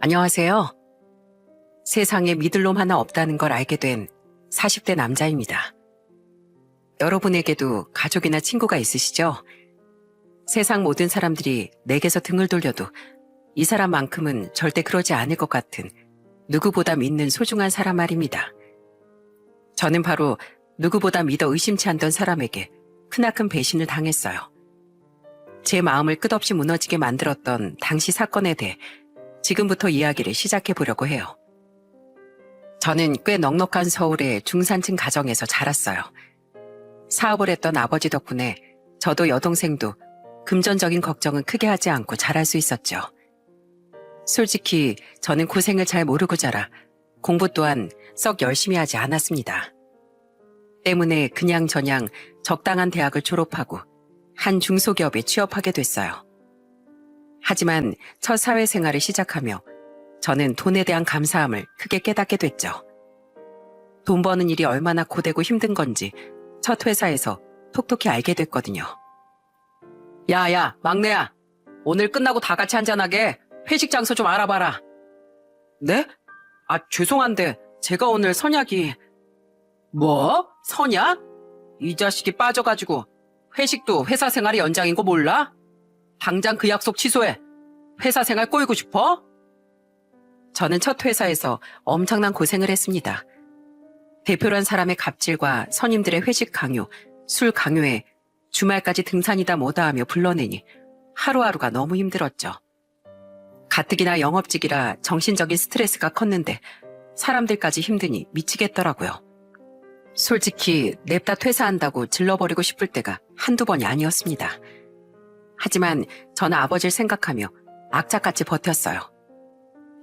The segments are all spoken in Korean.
안녕하세요. 세상에 믿을 놈 하나 없다는 걸 알게 된 40대 남자입니다. 여러분에게도 가족이나 친구가 있으시죠? 세상 모든 사람들이 내게서 등을 돌려도 이 사람만큼은 절대 그러지 않을 것 같은 누구보다 믿는 소중한 사람 말입니다. 저는 바로 누구보다 믿어 의심치 않던 사람에게 크나큰 배신을 당했어요. 제 마음을 끝없이 무너지게 만들었던 당시 사건에 대해 지금부터 이야기를 시작해 보려고 해요. 저는 꽤 넉넉한 서울의 중산층 가정에서 자랐어요. 사업을 했던 아버지 덕분에 저도 여동생도 금전적인 걱정은 크게 하지 않고 자랄 수 있었죠. 솔직히 저는 고생을 잘 모르고 자라 공부 또한 썩 열심히 하지 않았습니다. 때문에 그냥저냥 적당한 대학을 졸업하고 한 중소기업에 취업하게 됐어요. 하지만 첫 사회생활을 시작하며 저는 돈에 대한 감사함을 크게 깨닫게 됐죠. 돈 버는 일이 얼마나 고되고 힘든 건지 첫 회사에서 톡톡히 알게 됐거든요. 야야, 막내야. 오늘 끝나고 다 같이 한잔하게 회식 장소 좀 알아봐라. 네? 죄송한데 제가 오늘 선약이... 뭐? 선약? 이 자식이 빠져가지고 회식도 회사 생활의 연장인 거 몰라? 당장 그 약속 취소해. 회사 생활 꼬이고 싶어? 저는 첫 회사에서 엄청난 고생을 했습니다. 대표란 사람의 갑질과 선임들의 회식 강요, 술 강요에 주말까지 등산이다 뭐다 하며 불러내니 하루하루가 너무 힘들었죠. 가뜩이나 영업직이라 정신적인 스트레스가 컸는데 사람들까지 힘드니 미치겠더라고요. 솔직히 냅다 퇴사한다고 질러버리고 싶을 때가 한두 번이 아니었습니다. 하지만 저는 아버지를 생각하며 악착같이 버텼어요.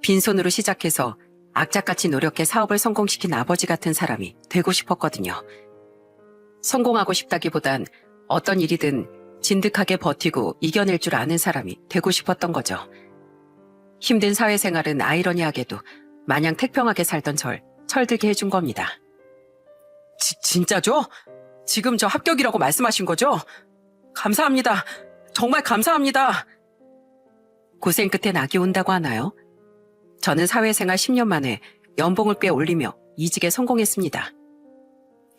빈손으로 시작해서 악착같이 노력해 사업을 성공시킨 아버지 같은 사람이 되고 싶었거든요. 성공하고 싶다기보단 어떤 일이든 진득하게 버티고 이겨낼 줄 아는 사람이 되고 싶었던 거죠. 힘든 사회생활은 아이러니하게도 마냥 태평하게 살던 절 철들게 해준 겁니다. 진짜죠? 지금 저 합격이라고 말씀하신 거죠? 감사합니다. 정말 감사합니다. 고생 끝에 낙이 온다고 하나요? 저는 사회생활 10년 만에 연봉을 꽤 올리며 이직에 성공했습니다.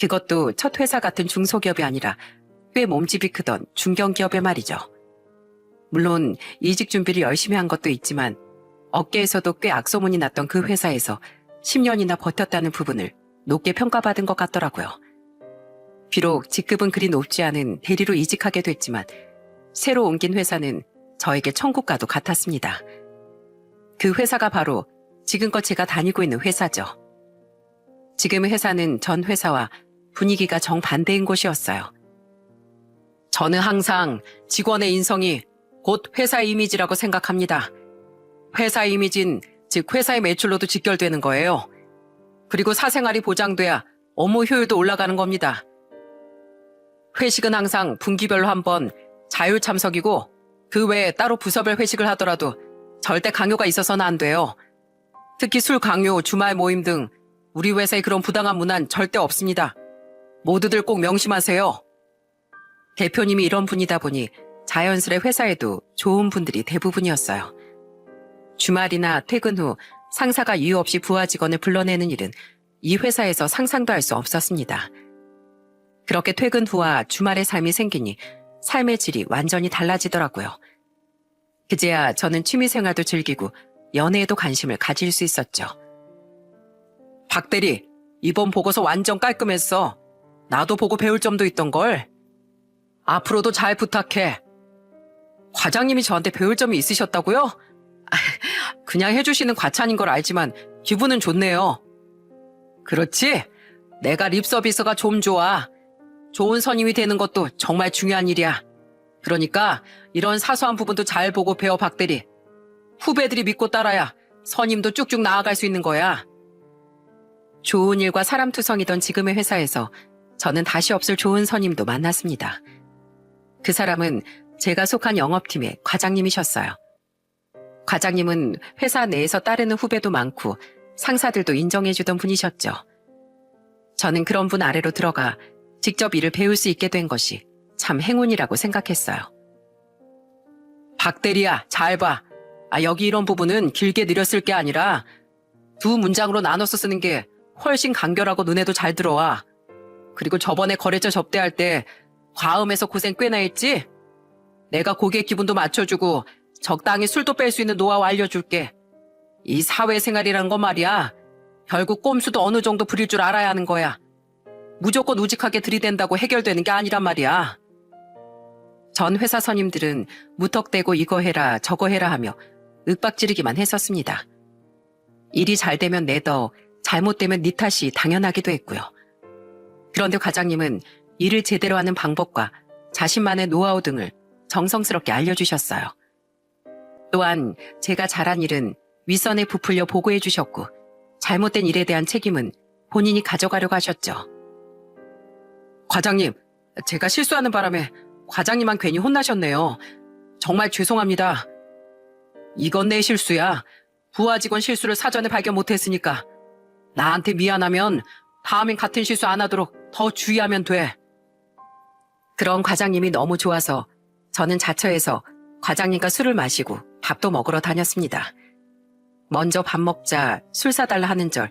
그것도 첫 회사 같은 중소기업이 아니라 꽤 몸집이 크던 중견기업의 말이죠. 물론 이직 준비를 열심히 한 것도 있지만 업계에서도 꽤 악소문이 났던 그 회사에서 10년이나 버텼다는 부분을 높게 평가받은 것 같더라고요. 비록 직급은 그리 높지 않은 대리로 이직하게 됐지만 새로 옮긴 회사는 저에게 천국과도 같았습니다. 그 회사가 바로 지금껏 제가 다니고 있는 회사죠. 지금의 회사는 전 회사와 분위기가 정반대인 곳이었어요. 저는 항상 직원의 인성이 곧 회사의 이미지라고 생각합니다. 회사의 이미지는 즉 회사의 매출로도 직결되는 거예요. 그리고 사생활이 보장돼야 업무 효율도 올라가는 겁니다. 회식은 항상 분기별로 한 번 자율 참석이고 그 외에 따로 부서별 회식을 하더라도 절대 강요가 있어서는 안 돼요. 특히 술 강요, 주말 모임 등 우리 회사에 그런 부당한 문화는 절대 없습니다. 모두들 꼭 명심하세요. 대표님이 이런 분이다 보니 자연스레 회사에도 좋은 분들이 대부분이었어요. 주말이나 퇴근 후 상사가 이유 없이 부하 직원을 불러내는 일은 이 회사에서 상상도 할 수 없었습니다. 그렇게 퇴근 후와 주말의 삶이 생기니 삶의 질이 완전히 달라지더라고요. 그제야 저는 취미생활도 즐기고 연애에도 관심을 가질 수 있었죠. 박 대리, 이번 보고서 완전 깔끔했어. 나도 보고 배울 점도 있던걸. 앞으로도 잘 부탁해. 과장님이 저한테 배울 점이 있으셨다고요? 그냥 해주시는 과찬인 걸 알지만 기분은 좋네요. 그렇지? 내가 립서비스가 좀 좋아. 좋은 선임이 되는 것도 정말 중요한 일이야. 그러니까 이런 사소한 부분도 잘 보고 배워 박 대리. 후배들이 믿고 따라야 선임도 쭉쭉 나아갈 수 있는 거야. 좋은 일과 사람투성이던 지금의 회사에서 저는 다시 없을 좋은 선임도 만났습니다. 그 사람은 제가 속한 영업팀의 과장님이셨어요. 과장님은 회사 내에서 따르는 후배도 많고 상사들도 인정해주던 분이셨죠. 저는 그런 분 아래로 들어가 직접 일을 배울 수 있게 된 것이 참 행운이라고 생각했어요. 박 대리야, 잘 봐. 여기 이런 부분은 길게 늘렸을 게 아니라 두 문장으로 나눠서 쓰는 게 훨씬 간결하고 눈에도 잘 들어와. 그리고 저번에 거래처 접대할 때 과음해서 고생 꽤나 했지? 내가 고객 기분도 맞춰주고 적당히 술도 뺄 수 있는 노하우 알려줄게. 이 사회생활이란 건 말이야. 결국 꼼수도 어느 정도 부릴 줄 알아야 하는 거야. 무조건 우직하게 들이댄다고 해결되는 게 아니란 말이야. 전 회사 선임들은 무턱대고 이거 해라 저거 해라 하며 윽박지르기만 했었습니다. 일이 잘 되면 내 덕, 잘못되면 네 탓이 당연하기도 했고요. 그런데 과장님은 일을 제대로 하는 방법과 자신만의 노하우 등을 정성스럽게 알려주셨어요. 또한 제가 잘한 일은 윗선에 부풀려 보고해 주셨고 잘못된 일에 대한 책임은 본인이 가져가려고 하셨죠. 과장님, 제가 실수하는 바람에 과장님만 괜히 혼나셨네요. 정말 죄송합니다. 이건 내 실수야. 부하 직원 실수를 사전에 발견 못했으니까 나한테 미안하면 다음엔 같은 실수 안 하도록 더 주의하면 돼. 그런 과장님이 너무 좋아서 저는 자처해서 과장님과 술을 마시고 밥도 먹으러 다녔습니다. 먼저 밥 먹자, 술 사달라 하는 절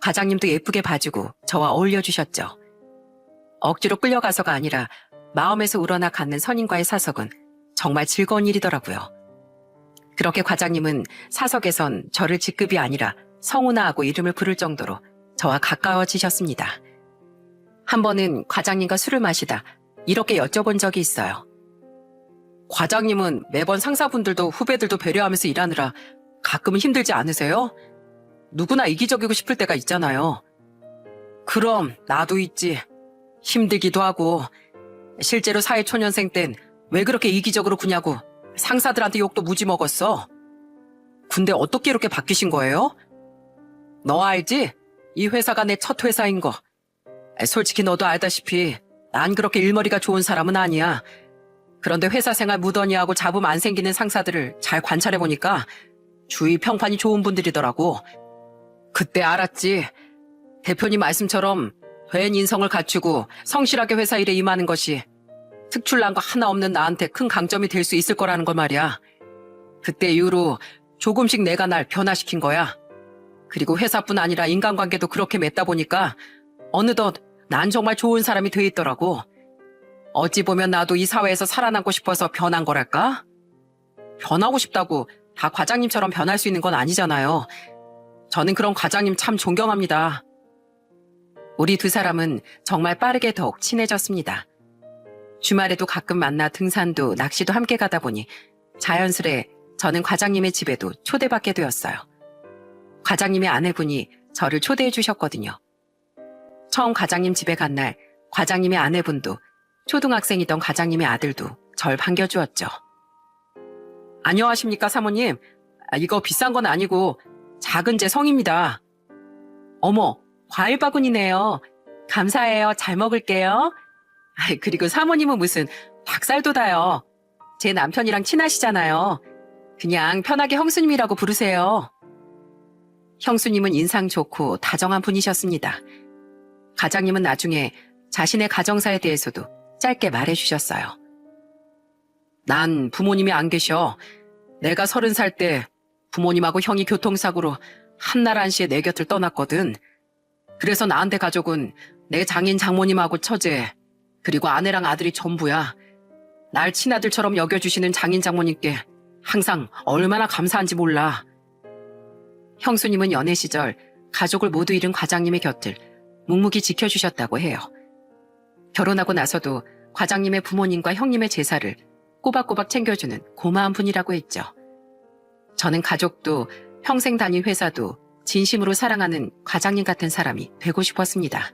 과장님도 예쁘게 봐주고 저와 어울려주셨죠. 억지로 끌려가서가 아니라 마음에서 우러나 갖는 선임과의 사석은 정말 즐거운 일이더라고요. 그렇게 과장님은 사석에선 저를 직급이 아니라 성우나하고 이름을 부를 정도로 저와 가까워지셨습니다. 한 번은 과장님과 술을 마시다 이렇게 여쭤본 적이 있어요. 과장님은 매번 상사분들도 후배들도 배려하면서 일하느라 가끔은 힘들지 않으세요? 누구나 이기적이고 싶을 때가 있잖아요. 그럼 나도 있지. 힘들기도 하고 실제로 사회초년생 땐 왜 그렇게 이기적으로 구냐고 상사들한테 욕도 무지 먹었어. 근데 어떻게 이렇게 바뀌신 거예요? 너 알지? 이 회사가 내 첫 회사인 거. 솔직히 너도 알다시피 난 그렇게 일머리가 좋은 사람은 아니야. 그런데 회사 생활 무던히하고 잡음 안 생기는 상사들을 잘 관찰해보니까 주위 평판이 좋은 분들이더라고. 그때 알았지. 대표님 말씀처럼 된 인성을 갖추고 성실하게 회사 일에 임하는 것이 특출난 거 하나 없는 나한테 큰 강점이 될 수 있을 거라는 걸 말이야. 그때 이후로 조금씩 내가 날 변화시킨 거야. 그리고 회사뿐 아니라 인간관계도 그렇게 맺다 보니까 어느덧 난 정말 좋은 사람이 돼 있더라고. 어찌 보면 나도 이 사회에서 살아남고 싶어서 변한 거랄까? 변하고 싶다고 다 과장님처럼 변할 수 있는 건 아니잖아요. 저는 그런 과장님 참 존경합니다. 우리 두 사람은 정말 빠르게 더욱 친해졌습니다. 주말에도 가끔 만나 등산도 낚시도 함께 가다 보니 자연스레 저는 과장님의 집에도 초대받게 되었어요. 과장님의 아내분이 저를 초대해 주셨거든요. 처음 과장님 집에 간 날 과장님의 아내분도 초등학생이던 과장님의 아들도 절 반겨주었죠. 안녕하십니까 사모님. 이거 비싼 건 아니고 작은 제 성입니다. 어머, 과일 바구니네요. 감사해요. 잘 먹을게요. 그리고 사모님은 무슨 닭살도다요. 제 남편이랑 친하시잖아요. 그냥 편하게 형수님이라고 부르세요. 형수님은 인상 좋고 다정한 분이셨습니다. 과장님은 나중에 자신의 가정사에 대해서도 짧게 말해주셨어요. 난 부모님이 안 계셔. 내가 30살 때 부모님하고 형이 교통사고로 한날 한시에 내 곁을 떠났거든. 그래서 나한테 가족은 내 장인 장모님하고 처제, 그리고 아내랑 아들이 전부야. 날 친아들처럼 여겨주시는 장인 장모님께 항상 얼마나 감사한지 몰라. 형수님은 연애 시절 가족을 모두 잃은 과장님의 곁을 묵묵히 지켜주셨다고 해요. 결혼하고 나서도 과장님의 부모님과 형님의 제사를 꼬박꼬박 챙겨주는 고마운 분이라고 했죠. 저는 가족도 평생 다닌 회사도 진심으로 사랑하는 과장님 같은 사람이 되고 싶었습니다.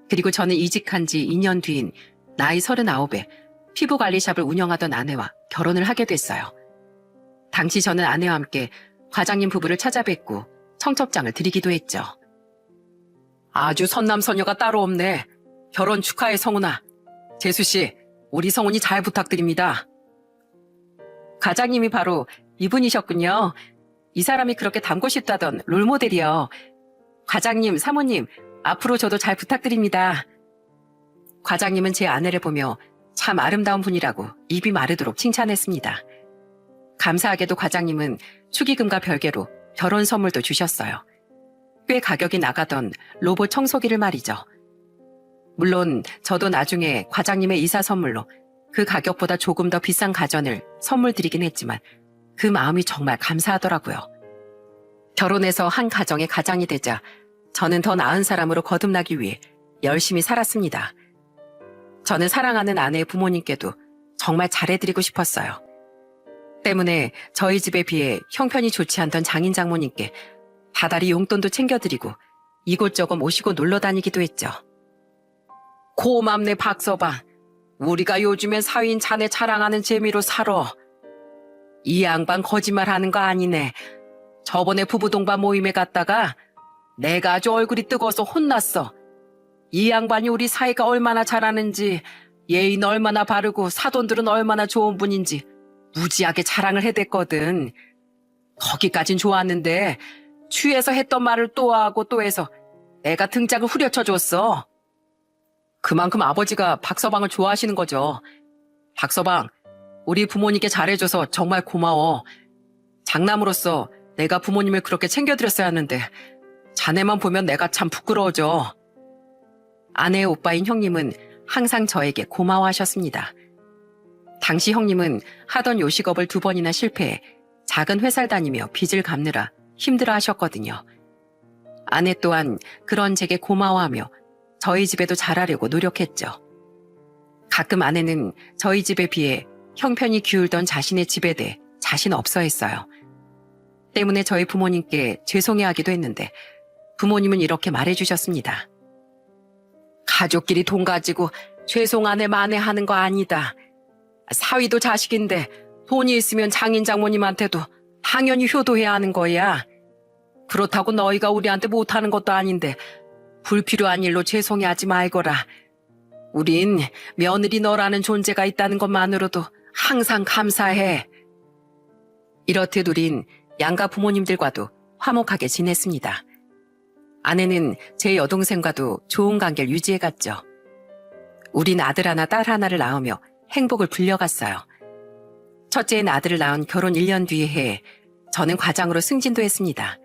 그리고 저는 이직한 지 2년 뒤인 나이 39에 피부관리샵을 운영하던 아내와 결혼을 하게 됐어요. 당시 저는 아내와 함께 과장님 부부를 찾아뵙고 청첩장을 드리기도 했죠. 아주 선남선녀가 따로 없네. 결혼 축하해 성훈아. 재수씨, 우리 성훈이 잘 부탁드립니다. 과장님이 바로 이분이셨군요. 이 사람이 그렇게 닮고 싶다던 롤모델이요. 과장님, 사모님, 앞으로 저도 잘 부탁드립니다. 과장님은 제 아내를 보며 참 아름다운 분이라고 입이 마르도록 칭찬했습니다. 감사하게도 과장님은 축의금과 별개로 결혼 선물도 주셨어요. 꽤 가격이 나가던 로봇 청소기를 말이죠. 물론 저도 나중에 과장님의 이사 선물로 그 가격보다 조금 더 비싼 가전을 선물 드리긴 했지만 그 마음이 정말 감사하더라고요. 결혼해서 한 가정의 가장이 되자 저는 더 나은 사람으로 거듭나기 위해 열심히 살았습니다. 저는 사랑하는 아내의 부모님께도 정말 잘해드리고 싶었어요. 때문에 저희 집에 비해 형편이 좋지 않던 장인 장모님께 다달이 용돈도 챙겨드리고 이곳저곳 모시고 놀러 다니기도 했죠. 고맙네 박서방. 우리가 요즘엔 사위인 자네 자랑하는 재미로 살아. 이 양반 거짓말하는 거 아니네. 저번에 부부 동반 모임에 갔다가 내가 아주 얼굴이 뜨거워서 혼났어. 이 양반이 우리 사이가 얼마나 잘하는지, 예의는 얼마나 바르고 사돈들은 얼마나 좋은 분인지 무지하게 자랑을 해댔거든. 거기까진 좋았는데 취해서 했던 말을 또 하고 또 해서 내가 등짝을 후려쳐줬어. 그만큼 아버지가 박서방을 좋아하시는 거죠. 박서방, 우리 부모님께 잘해줘서 정말 고마워. 장남으로서 내가 부모님을 그렇게 챙겨드렸어야 하는데 자네만 보면 내가 참 부끄러워져. 아내의 오빠인 형님은 항상 저에게 고마워하셨습니다. 당시 형님은 하던 요식업을 2번이나 실패해 작은 회사를 다니며 빚을 갚느라 힘들어 하셨거든요. 아내 또한 그런 제게 고마워하며 저희 집에도 잘하려고 노력했죠. 가끔 아내는 저희 집에 비해 형편이 기울던 자신의 집에 대해 자신 없어 했어요. 때문에 저희 부모님께 죄송해하기도 했는데 부모님은 이렇게 말해주셨습니다. 가족끼리 돈 가지고 죄송하네 만회하는 거 아니다. 사위도 자식인데 돈이 있으면 장인 장모님한테도 당연히 효도해야 하는 거야. 그렇다고 너희가 우리한테 못하는 것도 아닌데 불필요한 일로 죄송해하지 말거라. 우린 며느리 너라는 존재가 있다는 것만으로도 항상 감사해. 이렇듯 우린 양가 부모님들과도 화목하게 지냈습니다. 아내는 제 여동생과도 좋은 관계를 유지해갔죠. 우린 아들 하나 딸 하나를 낳으며 행복을 불려갔어요. 첫째인 아들을 낳은 결혼 1년 뒤에 해 저는 과장으로 승진도 했습니다.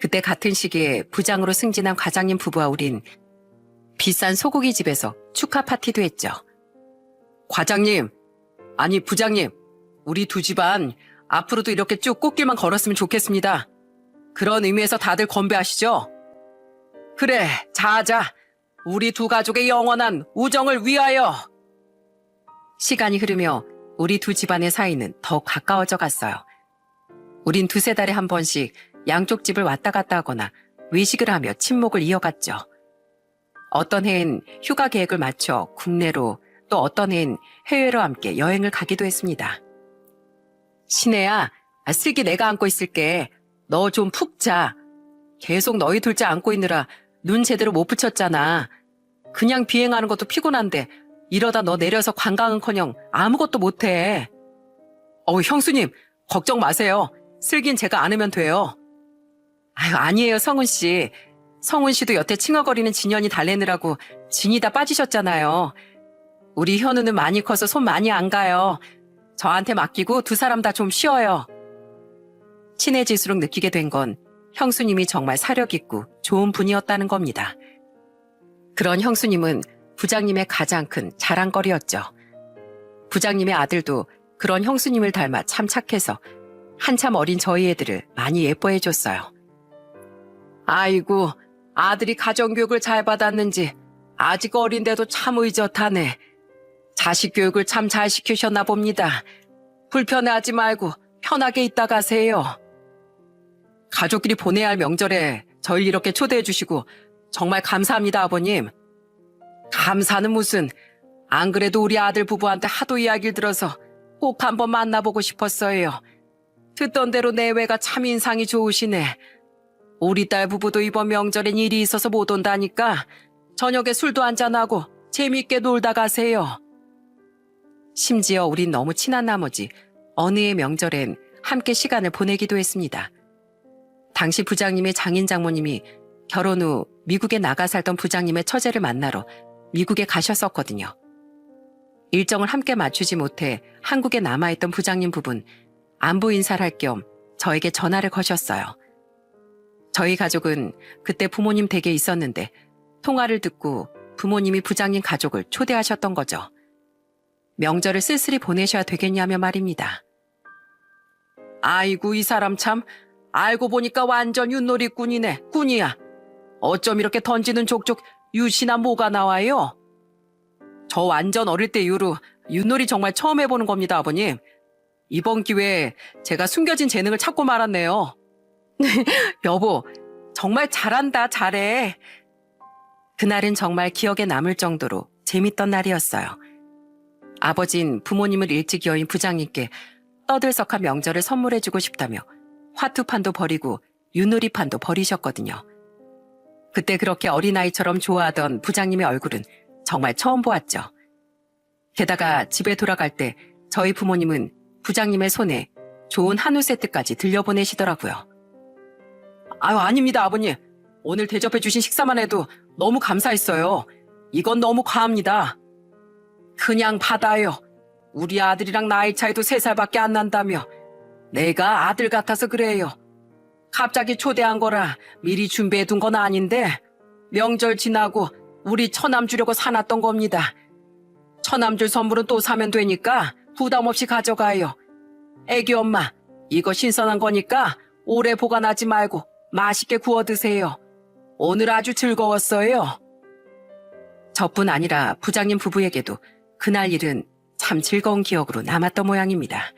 그때 같은 시기에 부장으로 승진한 과장님 부부와 우린 비싼 소고기 집에서 축하 파티도 했죠. 과장님, 아니 부장님, 우리 두 집안 앞으로도 이렇게 쭉 꽃길만 걸었으면 좋겠습니다. 그런 의미에서 다들 건배하시죠? 그래, 자자. 우리 두 가족의 영원한 우정을 위하여. 시간이 흐르며 우리 두 집안의 사이는 더 가까워져 갔어요. 우린 2-3달에 한 번씩 양쪽 집을 왔다 갔다 하거나 외식을 하며 친목을 이어갔죠. 어떤 해엔 휴가 계획을 맞춰 국내로, 또 어떤 해엔 해외로 함께 여행을 가기도 했습니다. 신혜야, 슬기 내가 안고 있을게. 너 좀 푹 자. 계속 너희 둘째 안고 있느라 눈 제대로 못 붙였잖아. 그냥 비행하는 것도 피곤한데 이러다 너 내려서 관광은커녕 아무것도 못해. 형수님, 걱정 마세요. 슬긴 제가 안으면 돼요. 아유, 아니에요, 성은 씨. 성은 씨도 여태 칭얼거리는 진현이 달래느라고 진이 다 빠지셨잖아요. 우리 현우는 많이 커서 손 많이 안 가요. 저한테 맡기고 두 사람 다 좀 쉬어요. 친해질수록 느끼게 된 건 형수님이 정말 사력 있고 좋은 분이었다는 겁니다. 그런 형수님은 부장님의 가장 큰 자랑거리였죠. 부장님의 아들도 그런 형수님을 닮아 참 착해서 한참 어린 저희 애들을 많이 예뻐해 줬어요. 아이고, 아들이 가정교육을 잘 받았는지 아직 어린데도 참 의젓하네. 자식 교육을 참 잘 시키셨나 봅니다. 불편해하지 말고 편하게 있다 가세요. 가족끼리 보내야 할 명절에 저희 이렇게 초대해 주시고 정말 감사합니다, 아버님. 감사는 무슨. 안 그래도 우리 아들 부부한테 하도 이야기를 들어서 꼭 한번 만나보고 싶었어요. 듣던 대로 내외가 참 인상이 좋으시네. 우리 딸 부부도 이번 명절엔 일이 있어서 못 온다니까 저녁에 술도 한잔하고 재미있게 놀다 가세요. 심지어 우린 너무 친한 나머지 어느 해 명절엔 함께 시간을 보내기도 했습니다. 당시 부장님의 장인 장모님이 결혼 후 미국에 나가 살던 부장님의 처제를 만나러 미국에 가셨었거든요. 일정을 함께 맞추지 못해 한국에 남아있던 부장님 부부는 안부 인사를 할 겸 저에게 전화를 거셨어요. 저희 가족은 그때 부모님 댁에 있었는데 통화를 듣고 부모님이 부장님 가족을 초대하셨던 거죠. 명절을 쓸쓸히 보내셔야 되겠냐며 말입니다. 아이고, 이 사람 참 알고 보니까 완전 윷놀이꾼이네. 꾼이야. 어쩜 이렇게 던지는 족족 윷이나 뭐가 나와요? 저 완전 어릴 때 이후로 윷놀이 정말 처음 해보는 겁니다, 아버님. 이번 기회에 제가 숨겨진 재능을 찾고 말았네요. 여보, 정말 잘한다, 잘해. 그날은 정말 기억에 남을 정도로 재밌던 날이었어요. 아버진 부모님을 일찍 여인 부장님께 떠들썩한 명절을 선물해주고 싶다며 화투판도 버리고 윷놀이판도 버리셨거든요. 그때 그렇게 어린아이처럼 좋아하던 부장님의 얼굴은 정말 처음 보았죠. 게다가 집에 돌아갈 때 저희 부모님은 부장님의 손에 좋은 한우 세트까지 들려보내시더라고요. 아유, 아닙니다, 아버님. 오늘 대접해 주신 식사만 해도 너무 감사했어요. 이건 너무 과합니다. 그냥 받아요. 우리 아들이랑 나이 차이도 3살밖에 안 난다며. 내가 아들 같아서 그래요. 갑자기 초대한 거라 미리 준비해 둔 건 아닌데 명절 지나고 우리 처남 주려고 사놨던 겁니다. 처남 줄 선물은 또 사면 되니까 부담 없이 가져가요. 애기 엄마, 이거 신선한 거니까 오래 보관하지 말고 맛있게 구워 드세요. 오늘 아주 즐거웠어요. 저뿐 아니라 부장님 부부에게도 그날 일은 참 즐거운 기억으로 남았던 모양입니다.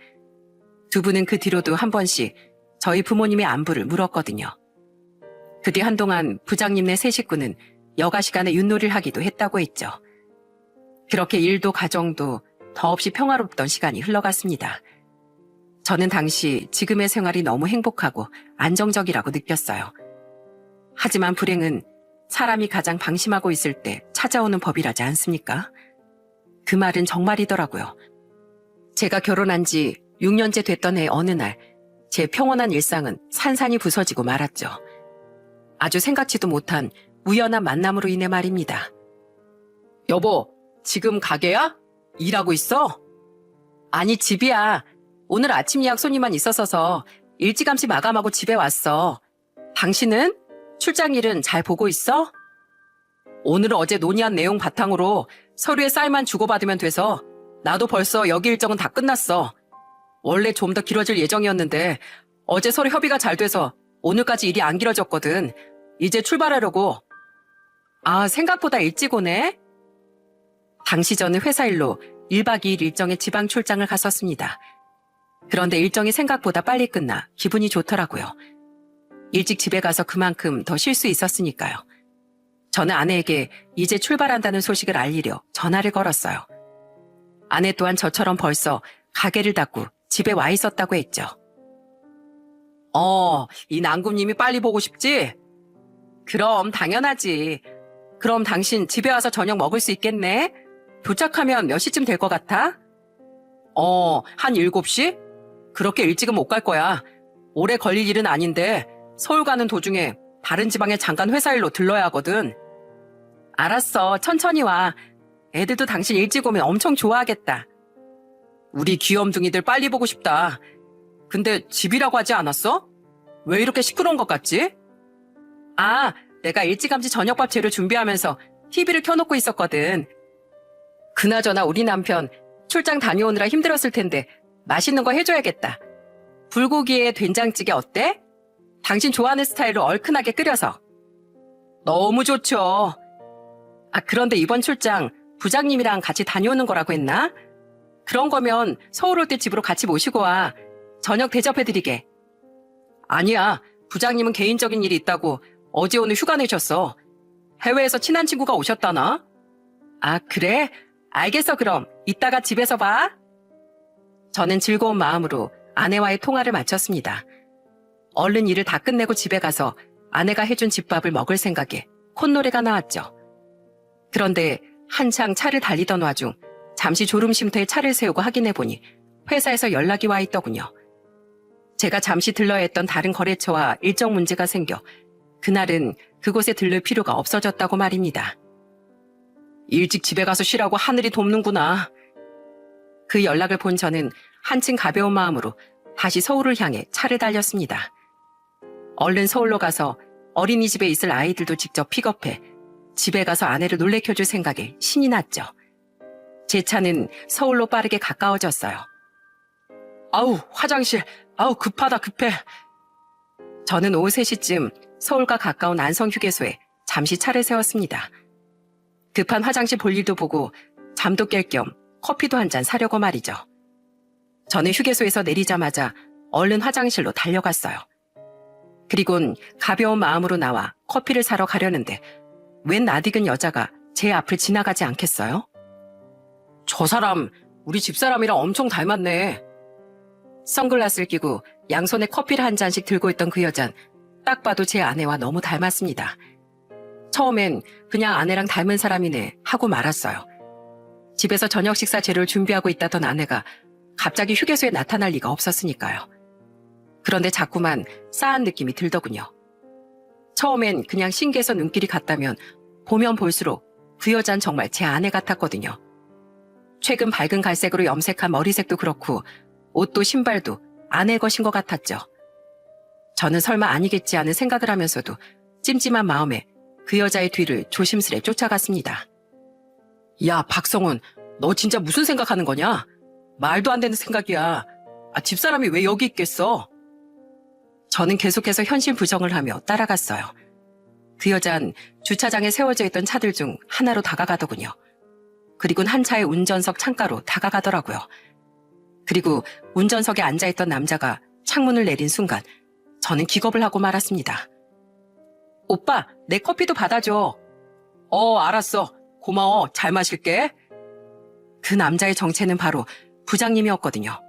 두 분은 그 뒤로도 한 번씩 저희 부모님의 안부를 물었거든요. 그 뒤 한동안 부장님네 세 식구는 여가 시간에 윷놀이를 하기도 했다고 했죠. 그렇게 일도 가정도 더없이 평화롭던 시간이 흘러갔습니다. 저는 당시 지금의 생활이 너무 행복하고 안정적이라고 느꼈어요. 하지만 불행은 사람이 가장 방심하고 있을 때 찾아오는 법이라지 않습니까? 그 말은 정말이더라고요. 제가 결혼한 지 6년째 됐던 해 어느 날, 제 평온한 일상은 산산이 부서지고 말았죠. 아주 생각지도 못한 우연한 만남으로 인해 말입니다. 여보, 지금 가게야? 일하고 있어? 아니, 집이야. 오늘 아침 예약 손님만 있었어서 일찌감치 마감하고 집에 왔어. 당신은? 출장 일은 잘 보고 있어? 오늘은 어제 논의한 내용 바탕으로 서류에 사인만 주고받으면 돼서 나도 벌써 여기 일정은 다 끝났어. 원래 좀 더 길어질 예정이었는데 어제 서류 협의가 잘 돼서 오늘까지 일이 안 길어졌거든. 이제 출발하려고. 아, 생각보다 일찍 오네? 당시 저는 회사 일로 1박 2일 일정의 지방 출장을 갔었습니다. 그런데 일정이 생각보다 빨리 끝나 기분이 좋더라고요. 일찍 집에 가서 그만큼 더 쉴 수 있었으니까요. 저는 아내에게 이제 출발한다는 소식을 알리려 전화를 걸었어요. 아내 또한 저처럼 벌써 가게를 닫고 집에 와 있었다고 했죠. 이 난구님이 빨리 보고 싶지? 그럼 당연하지. 그럼 당신 집에 와서 저녁 먹을 수 있겠네? 도착하면 몇 시쯤 될 것 같아? 한 7시? 그렇게 일찍은 못 갈 거야. 오래 걸릴 일은 아닌데 서울 가는 도중에 다른 지방에 잠깐 회사 일로 들러야 하거든. 알았어, 천천히 와. 애들도 당신 일찍 오면 엄청 좋아하겠다. 우리 귀염둥이들 빨리 보고 싶다. 근데 집이라고 하지 않았어? 왜 이렇게 시끄러운 것 같지? 아, 내가 일찌감치 저녁밥 재료 준비하면서 TV를 켜놓고 있었거든. 그나저나 우리 남편 출장 다녀오느라 힘들었을 텐데 맛있는 거 해줘야겠다. 불고기에 된장찌개 어때? 당신 좋아하는 스타일로 얼큰하게 끓여서. 너무 좋죠. 아, 그런데 이번 출장 부장님이랑 같이 다녀오는 거라고 했나? 그런 거면 서울 올 때 집으로 같이 모시고 와. 저녁 대접해드리게. 아니야, 부장님은 개인적인 일이 있다고 어제 오늘 휴가 내셨어. 해외에서 친한 친구가 오셨다나? 아, 그래? 알겠어, 그럼. 이따가 집에서 봐. 저는 즐거운 마음으로 아내와의 통화를 마쳤습니다. 얼른 일을 다 끝내고 집에 가서 아내가 해준 집밥을 먹을 생각에 콧노래가 나왔죠. 그런데 한창 차를 달리던 와중 잠시 졸음쉼터에 차를 세우고 확인해보니 회사에서 연락이 와 있더군요. 제가 잠시 들러야 했던 다른 거래처와 일정 문제가 생겨 그날은 그곳에 들를 필요가 없어졌다고 말입니다. 일찍 집에 가서 쉬라고 하늘이 돕는구나. 그 연락을 본 저는 한층 가벼운 마음으로 다시 서울을 향해 차를 달렸습니다. 얼른 서울로 가서 어린이집에 있을 아이들도 직접 픽업해 집에 가서 아내를 놀래켜줄 생각에 신이 났죠. 제 차는 서울로 빠르게 가까워졌어요. 아우, 화장실. 아우, 급하다, 급해. 저는 오후 3시쯤 서울과 가까운 안성휴게소에 잠시 차를 세웠습니다. 급한 화장실 볼 일도 보고 잠도 깰 겸 커피도 한 잔 사려고 말이죠. 저는 휴게소에서 내리자마자 얼른 화장실로 달려갔어요. 그리곤 가벼운 마음으로 나와 커피를 사러 가려는데 웬 낯익은 여자가 제 앞을 지나가지 않겠어요? 저 사람 우리 집사람이랑 엄청 닮았네. 선글라스를 끼고 양손에 커피를 한 잔씩 들고 있던 그 여잔 딱 봐도 제 아내와 너무 닮았습니다. 처음엔 그냥 아내랑 닮은 사람이네 하고 말았어요. 집에서 저녁 식사 재료를 준비하고 있다던 아내가 갑자기 휴게소에 나타날 리가 없었으니까요. 그런데 자꾸만 싸한 느낌이 들더군요. 처음엔 그냥 신기해서 눈길이 갔다면 보면 볼수록 그 여잔 정말 제 아내 같았거든요. 최근 밝은 갈색으로 염색한 머리색도 그렇고 옷도 신발도 아내 것인 것 같았죠. 저는 설마 아니겠지 하는 생각을 하면서도 찜찜한 마음에 그 여자의 뒤를 조심스레 쫓아갔습니다. 야, 박성훈, 너 진짜 무슨 생각하는 거냐? 말도 안 되는 생각이야. 집사람이 왜 여기 있겠어? 저는 계속해서 현실 부정을 하며 따라갔어요. 그 여잔 주차장에 세워져 있던 차들 중 하나로 다가가더군요. 그리곤 한 차의 운전석 창가로 다가가더라고요. 그리고 운전석에 앉아있던 남자가 창문을 내린 순간 저는 기겁을 하고 말았습니다. 오빠, 내 커피도 받아줘. 알았어. 고마워. 잘 마실게. 그 남자의 정체는 바로 부장님이었거든요.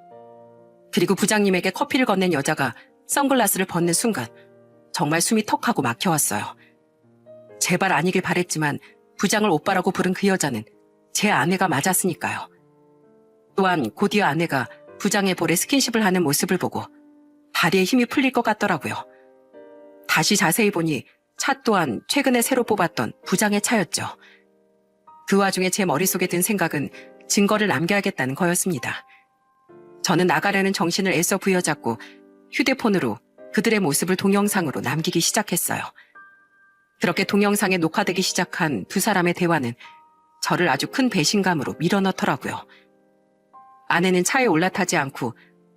그리고 부장님에게 커피를 건넨 여자가 선글라스를 벗는 순간 정말 숨이 턱하고 막혀왔어요. 제발 아니길 바랬지만 부장을 오빠라고 부른 그 여자는 제 아내가 맞았으니까요. 또한 곧이어 아내가 부장의 볼에 스킨십을 하는 모습을 보고 다리에 힘이 풀릴 것 같더라고요. 다시 자세히 보니 차 또한 최근에 새로 뽑았던 부장의 차였죠. 그 와중에 제 머릿속에 든 생각은 증거를 남겨야겠다는 거였습니다. 저는 나가려는 정신을 애써 부여잡고 휴대폰으로 그들의 모습을 동영상으로 남기기 시작했어요. 그렇게 동영상에 녹화되기 시작한 두 사람의 대화는 저를 아주 큰 배신감으로 밀어넣더라고요. 아내는 차에 올라타지 않고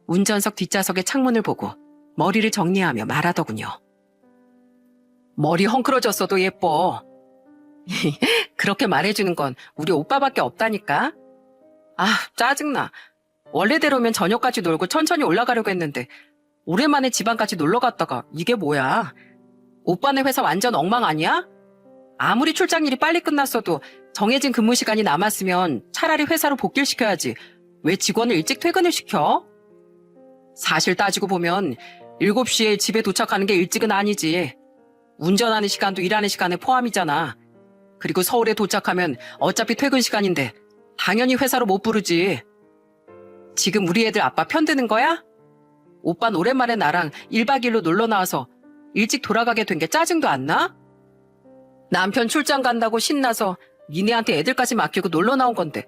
운전석 뒷좌석의 창문을 보고 머리를 정리하며 말하더군요. 머리 헝클어졌어도 예뻐. 그렇게 말해주는 건 우리 오빠밖에 없다니까. 짜증나. 원래대로면 저녁까지 놀고 천천히 올라가려고 했는데 오랜만에 지방까지 놀러 갔다가 이게 뭐야. 오빠네 회사 완전 엉망 아니야? 아무리 출장일이 빨리 끝났어도 정해진 근무 시간이 남았으면 차라리 회사로 복귀를 시켜야지. 왜 직원을 일찍 퇴근을 시켜? 사실 따지고 보면 7시에 집에 도착하는 게 일찍은 아니지. 운전하는 시간도 일하는 시간에 포함이잖아. 그리고 서울에 도착하면 어차피 퇴근 시간인데 당연히 회사로 못 부르지. 지금 우리 애들 아빠 편드는 거야? 오빤 오랜만에 나랑 1박 2일로 놀러 나와서 일찍 돌아가게 된 게 짜증도 안 나? 남편 출장 간다고 신나서 니네한테 애들까지 맡기고 놀러 나온 건데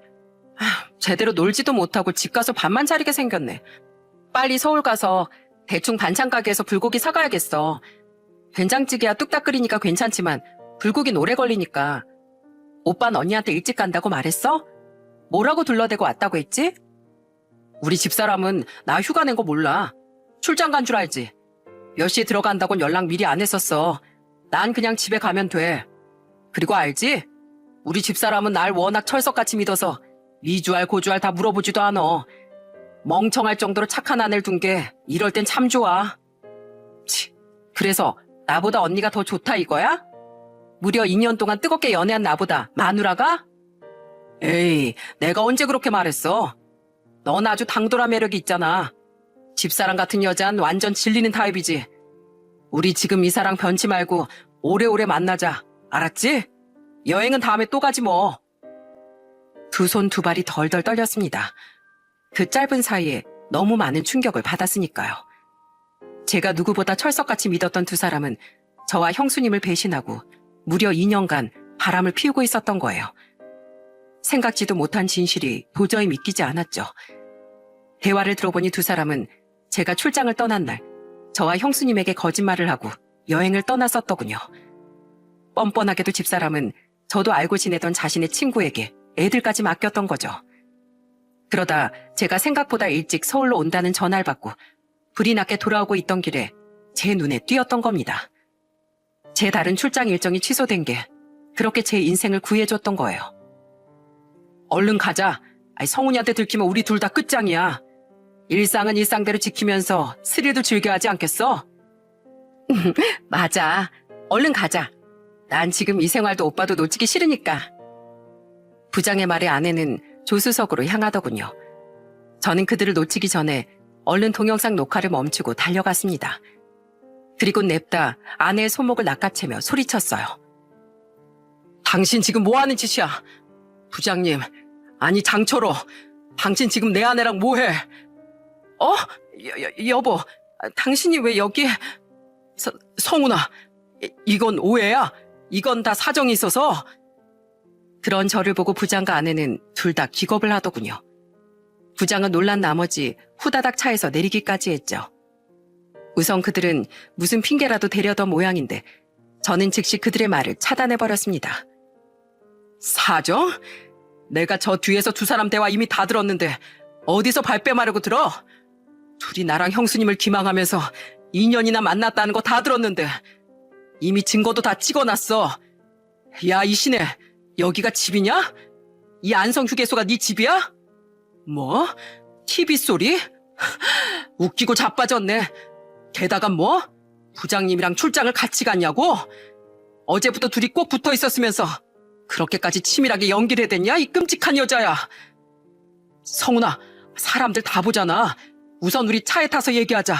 제대로 놀지도 못하고 집 가서 밥만 차리게 생겼네. 빨리 서울 가서 대충 반찬 가게에서 불고기 사가야겠어. 된장찌개야 뚝딱 끓이니까 괜찮지만 불고기는 오래 걸리니까. 오빤 언니한테 일찍 간다고 말했어? 뭐라고 둘러대고 왔다고 했지? 우리 집사람은 나 휴가 낸 거 몰라. 출장 간 줄 알지? 몇 시에 들어간다곤 연락 미리 안 했었어. 난 그냥 집에 가면 돼. 그리고 알지? 우리 집사람은 날 워낙 철석같이 믿어서 미주알 고주알 다 물어보지도 않아. 멍청할 정도로 착한 아내를 둔 게 이럴 땐 참 좋아. 그래서 나보다 언니가 더 좋다 이거야? 무려 2년 동안 뜨겁게 연애한 나보다 마누라가? 에이, 내가 언제 그렇게 말했어? 넌 아주 당돌한 매력이 있잖아. 집사람 같은 여잔 완전 질리는 타입이지. 우리 지금 이 사랑 변치 말고 오래오래 만나자. 알았지? 여행은 다음에 또 가지 뭐. 두 손 두 발이 덜덜 떨렸습니다. 그 짧은 사이에 너무 많은 충격을 받았으니까요. 제가 누구보다 철석같이 믿었던 두 사람은 저와 형수님을 배신하고 무려 2년간 바람을 피우고 있었던 거예요. 생각지도 못한 진실이 도저히 믿기지 않았죠. 대화를 들어보니 두 사람은 제가 출장을 떠난 날 저와 형수님에게 거짓말을 하고 여행을 떠났었더군요. 뻔뻔하게도 집사람은 저도 알고 지내던 자신의 친구에게 애들까지 맡겼던 거죠. 그러다 제가 생각보다 일찍 서울로 온다는 전화를 받고 불이 나게 돌아오고 있던 길에 제 눈에 띄었던 겁니다. 제 다른 출장 일정이 취소된 게 그렇게 제 인생을 구해줬던 거예요. 얼른 가자. 성훈이한테 들키면 우리 둘 다 끝장이야. 일상은 일상대로 지키면서 스릴도 즐겨하지 않겠어? 맞아. 얼른 가자. 난 지금 이 생활도 오빠도 놓치기 싫으니까. 부장의 말에 아내는 조수석으로 향하더군요. 저는 그들을 놓치기 전에 얼른 동영상 녹화를 멈추고 달려갔습니다. 그리고 냅다 아내의 손목을 낚아채며 소리쳤어요. 당신 지금 뭐하는 짓이야? 부장님, 아니 장철호, 당신 지금 내 아내랑 뭐해? 여보, 당신이 왜 여기에... 성훈아, 이건 오해야. 이건 다 사정이 있어서. 그런 저를 보고 부장과 아내는 둘 다 기겁을 하더군요. 부장은 놀란 나머지 후다닥 차에서 내리기까지 했죠. 우선 그들은 무슨 핑계라도 대려던 모양인데 저는 즉시 그들의 말을 차단해버렸습니다. 사정? 내가 저 뒤에서 두 사람 대화 이미 다 들었는데 어디서 발뺌하려고 들어? 둘이 나랑 형수님을 기망하면서 2년이나 만났다는 거 다 들었는데 이미 증거도 다 찍어놨어. 야, 이신혜, 여기가 집이냐? 이 안성 휴게소가 네 집이야? 뭐? TV 소리? 웃기고 자빠졌네. 게다가 뭐? 부장님이랑 출장을 같이 갔냐고? 어제부터 둘이 꼭 붙어 있었으면서 그렇게까지 치밀하게 연기를 해댔냐? 이 끔찍한 여자야. 성훈아, 사람들 다 보잖아. 우선 우리 차에 타서 얘기하자.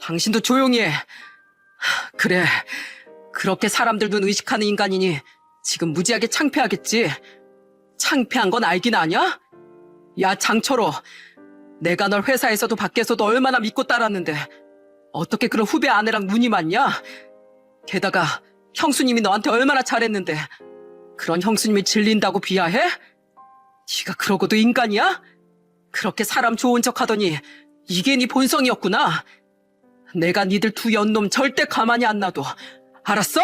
당신도 조용히 해. 그래, 그렇게 사람들 눈 의식하는 인간이니 지금 무지하게 창피하겠지. 창피한 건 알긴 아냐? 야, 장철호, 내가 널 회사에서도 밖에서도 얼마나 믿고 따랐는데 어떻게 그런 후배 아내랑 눈이 맞냐? 게다가 형수님이 너한테 얼마나 잘했는데 그런 형수님이 질린다고 비하해? 네가 그러고도 인간이야? 그렇게 사람 좋은 척하더니 이게 네 본성이었구나. 내가 니들 두 연놈 절대 가만히 안 놔둬. 알았어?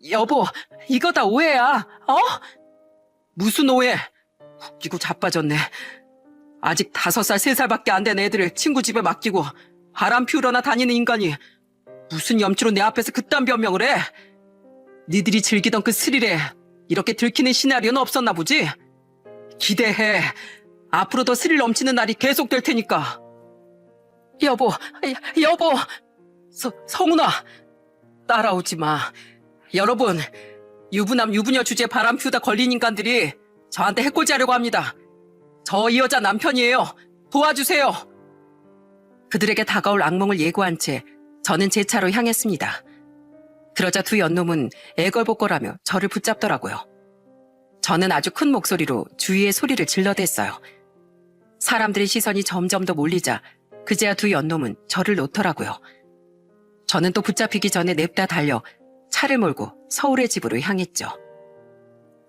여보, 이거 다 오해야. 무슨 오해? 웃기고 자빠졌네. 아직 5살, 3살밖에 안 된 애들을 친구 집에 맡기고 바람 피우러나 다니는 인간이 무슨 염치로 내 앞에서 그딴 변명을 해? 니들이 즐기던 그 스릴에 이렇게 들키는 시나리오는 없었나 보지? 기대해. 앞으로 더 스릴 넘치는 날이 계속될 테니까. 여보. 성훈아, 따라오지 마. 여러분, 유부남 유부녀 주제에 바람 피우다 걸린 인간들이 저한테 해코지하려고 합니다. 저 이 여자 남편이에요. 도와주세요. 그들에게 다가올 악몽을 예고한 채 저는 제 차로 향했습니다. 그러자 두 연놈은 애걸복걸하며 저를 붙잡더라고요. 저는 아주 큰 목소리로 주위에 소리를 질러댔어요. 사람들의 시선이 점점 더 몰리자 그제야 두 연놈은 저를 놓더라고요. 저는 또 붙잡히기 전에 냅다 달려 차를 몰고 서울의 집으로 향했죠.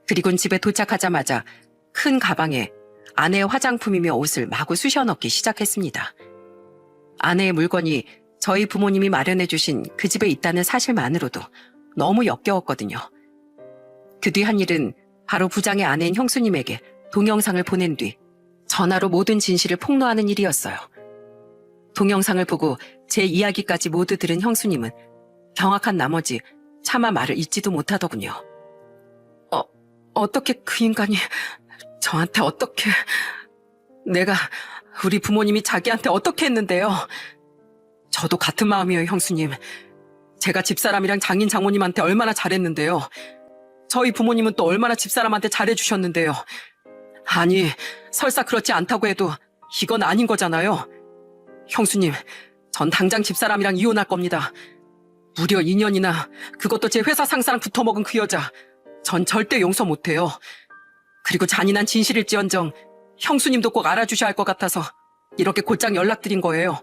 그리곤 집에 도착하자마자 큰 가방에 아내의 화장품이며 옷을 마구 쑤셔 넣기 시작했습니다. 아내의 물건이 저희 부모님이 마련해 주신 그 집에 있다는 사실만으로도 너무 역겨웠거든요. 그 뒤 한 일은 바로 부장의 아내인 형수님에게 동영상을 보낸 뒤 전화로 모든 진실을 폭로하는 일이었어요. 동영상을 보고 제 이야기까지 모두 들은 형수님은 경악한 나머지 차마 말을 잇지도 못하더군요. 어떻게 그 인간이 저한테 어떻게... 내가 우리 부모님이 자기한테 어떻게 했는데요. 저도 같은 마음이에요, 형수님. 제가 집사람이랑 장인 장모님한테 얼마나 잘했는데요. 저희 부모님은 또 얼마나 집사람한테 잘해주셨는데요. 아니, 설사 그렇지 않다고 해도 이건 아닌 거잖아요. 형수님, 전 당장 집사람이랑 이혼할 겁니다. 무려 2년이나 그것도 제 회사 상사랑 붙어먹은 그 여자 전 절대 용서 못해요. 그리고 잔인한 진실일지언정 형수님도 꼭 알아주셔야 할 것 같아서 이렇게 곧장 연락드린 거예요.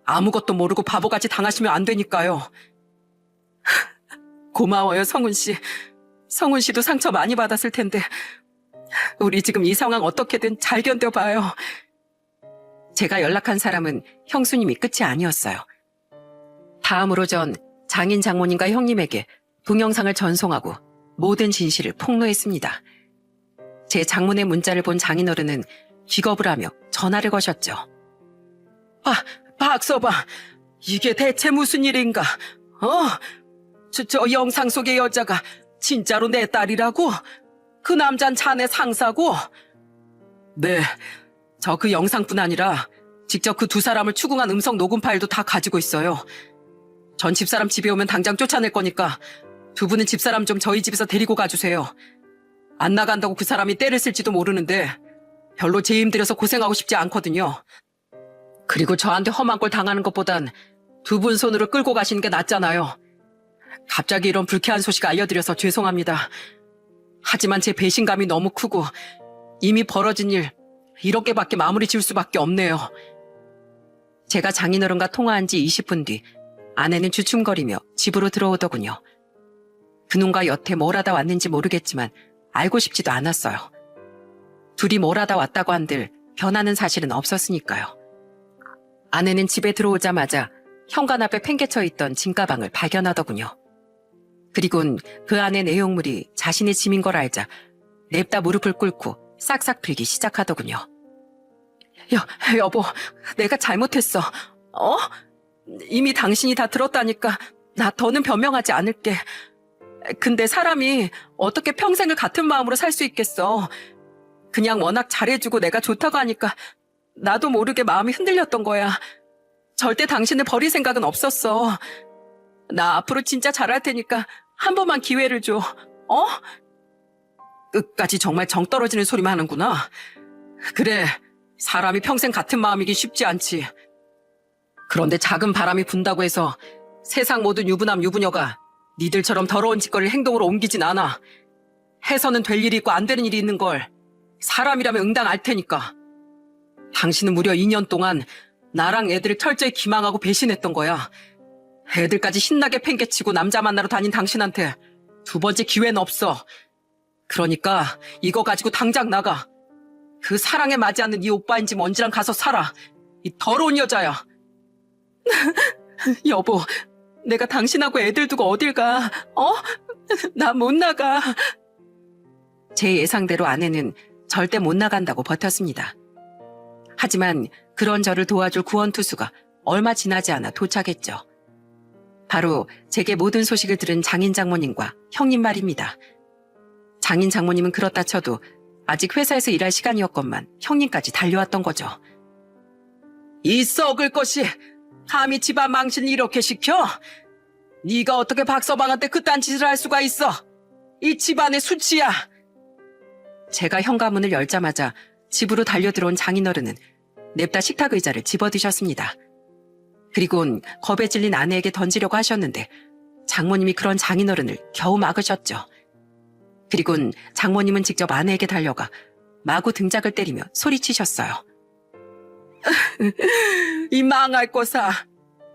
아무것도 모르고 바보같이 당하시면 안 되니까요. 고마워요, 성훈 씨. 성훈 씨도 상처 많이 받았을 텐데 우리 지금 이 상황 어떻게든 잘 견뎌봐요. 제가 연락한 사람은 형수님이 끝이 아니었어요. 다음으로 전 장인 장모님과 형님에게 동영상을 전송하고 모든 진실을 폭로했습니다. 제 장문의 문자를 본 장인어른은 기겁을 하며 전화를 거셨죠. 박서방, 이게 대체 무슨 일인가? 저 영상 속의 여자가 진짜로 내 딸이라고? 그 남잔 자네 상사고? 네, 저 그 영상뿐 아니라 직접 그 두 사람을 추궁한 음성 녹음 파일도 다 가지고 있어요. 전 집사람 집에 오면 당장 쫓아낼 거니까 두 분은 집사람 좀 저희 집에서 데리고 가주세요. 안 나간다고 그 사람이 때를 쓸지도 모르는데 별로 제 힘들여서 고생하고 싶지 않거든요. 그리고 저한테 험한 걸 당하는 것보단 두 분 손으로 끌고 가시는 게 낫잖아요. 갑자기 이런 불쾌한 소식 알려드려서 죄송합니다. 하지만 제 배신감이 너무 크고 이미 벌어진 일 이렇게밖에 마무리 지을 수밖에 없네요. 제가 장인어른과 통화한 지 20분 뒤 아내는 주춤거리며 집으로 들어오더군요. 그놈과 여태 뭘 하다 왔는지 모르겠지만 알고 싶지도 않았어요. 둘이 뭘 하다 왔다고 한들 변하는 사실은 없었으니까요. 아내는 집에 들어오자마자 현관 앞에 팽개쳐 있던 짐가방을 발견하더군요. 그리곤 그 안의 내용물이 자신의 짐인 걸 알자 냅다 무릎을 꿇고 싹싹 빌기 시작하더군요. 여보, 내가 잘못했어. 이미 당신이 다 들었다니까 나 더는 변명하지 않을게. 근데 사람이 어떻게 평생을 같은 마음으로 살 수 있겠어. 그냥 워낙 잘해주고 내가 좋다고 하니까 나도 모르게 마음이 흔들렸던 거야. 절대 당신을 버릴 생각은 없었어. 나 앞으로 진짜 잘할 테니까 한 번만 기회를 줘. 끝까지 정말 정 떨어지는 소리만 하는구나. 그래, 사람이 평생 같은 마음이긴 쉽지 않지. 그런데 작은 바람이 분다고 해서 세상 모든 유부남 유부녀가 니들처럼 더러운 짓거리를 행동으로 옮기진 않아. 해서는 될 일이 있고 안 되는 일이 있는 걸 사람이라면 응당 알 테니까. 당신은 무려 2년 동안 나랑 애들을 철저히 기망하고 배신했던 거야. 애들까지 신나게 팽개치고 남자 만나러 다닌 당신한테 두 번째 기회는 없어. 그러니까 이거 가지고 당장 나가. 그 사랑에 맞지 않는 네 오빠인지 뭔지랑 가서 살아. 이 더러운 여자야. 여보, 내가 당신하고 애들 두고 어딜 가? 나 못 나가. 제 예상대로 아내는 절대 못 나간다고 버텼습니다. 하지만 그런 저를 도와줄 구원투수가 얼마 지나지 않아 도착했죠. 바로 제게 모든 소식을 들은 장인 장모님과 형님 말입니다. 장인 장모님은 그렇다 쳐도 아직 회사에서 일할 시간이었건만 형님까지 달려왔던 거죠. 이 썩을 것이 감히 집안 망신을 이렇게 시켜? 네가 어떻게 박서방한테 그딴 짓을 할 수가 있어? 이 집안의 수치야. 제가 현관문을 열자마자 집으로 달려들어온 장인어른은 냅다 식탁 의자를 집어드셨습니다. 그리곤 겁에 질린 아내에게 던지려고 하셨는데 장모님이 그런 장인어른을 겨우 막으셨죠. 그리곤 장모님은 직접 아내에게 달려가 마구 등짝을 때리며 소리치셨어요. 이 망할 거사.